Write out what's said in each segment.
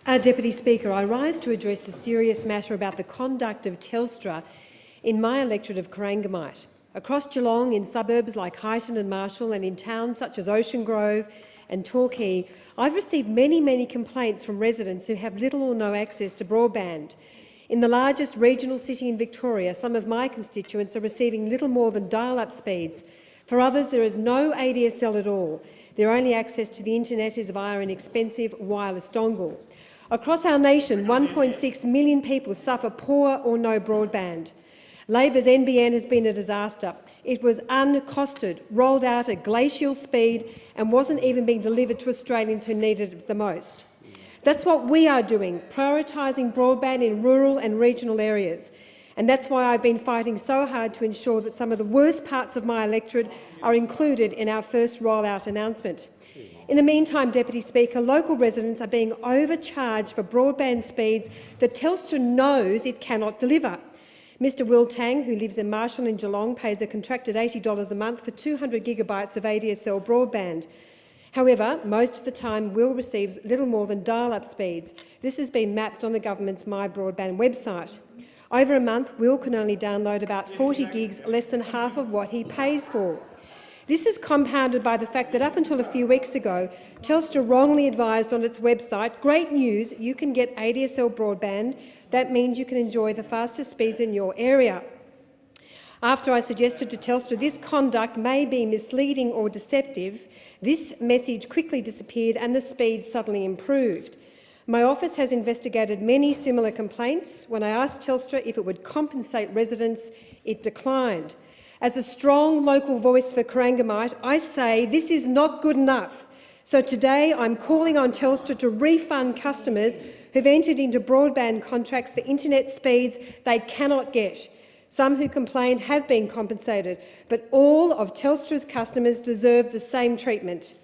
Deputy Speaker, I rise to address a serious matter about the conduct of Telstra in my electorate of Corangamite. Across Geelong, in suburbs like Highton and Marshall, and in towns such as Ocean Grove and Torquay, I've received many complaints from residents who have little or no access to broadband. In the largest regional city in Victoria, some of my constituents are receiving little more than dial-up speeds. For others, there is no ADSL at all. Their only access to the internet is via an expensive wireless dongle. Across our nation, 1.6 million people suffer poor or no broadband. Labor's NBN has been a disaster. It was uncosted, rolled out at glacial speed and wasn't even being delivered to Australians who needed it the most. That's what we are doing, prioritising broadband in rural and regional areas. And that's why I've been fighting so hard to ensure that some of the worst parts of my electorate are included in our first rollout announcement. In the meantime, Deputy Speaker, local residents are being overcharged for broadband speeds that Telstra knows it cannot deliver. Mr Will Tang, who lives in Marshall and Geelong, pays a contracted $80 a month for 200 gigabytes of ADSL broadband. However, most of the time Will receives little more than dial-up speeds. This has been mapped on the government's My Broadband website. Over a month, Will can only download about 40 gigs, less than half of what he pays for. This is compounded by the fact that up until a few weeks ago, Telstra wrongly advised on its website, "Great news, you can get ADSL broadband. That means you can enjoy the fastest speeds in your area." After I suggested to Telstra this conduct may be misleading or deceptive, this message quickly disappeared and the speed suddenly improved. My office has investigated many similar complaints. When I asked Telstra if it would compensate residents, it declined. As a strong local voice for Corangamite, I say this is not good enough. So today I'm calling on Telstra to refund customers who've entered into broadband contracts for internet speeds they cannot get. Some who complained have been compensated, but all of Telstra's customers deserve the same treatment.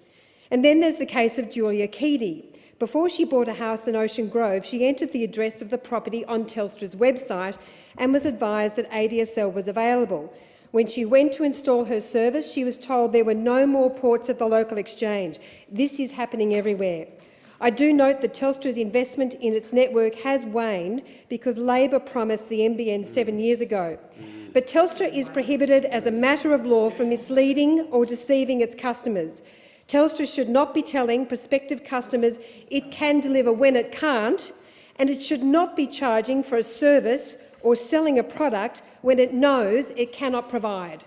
And then there's the case of Julia Keedy. Before she bought a house in Ocean Grove, she entered the address of the property on Telstra's website and was advised that ADSL was available. When she went to install her service, she was told there were no more ports at the local exchange. This is happening everywhere. I do note that Telstra's investment in its network has waned because Labor promised the NBN 7 years ago. But Telstra is prohibited as a matter of law from misleading or deceiving its customers. Telstra should not be telling prospective customers it can deliver when it can't, and it should not be charging for a service or selling a product when it knows it cannot provide.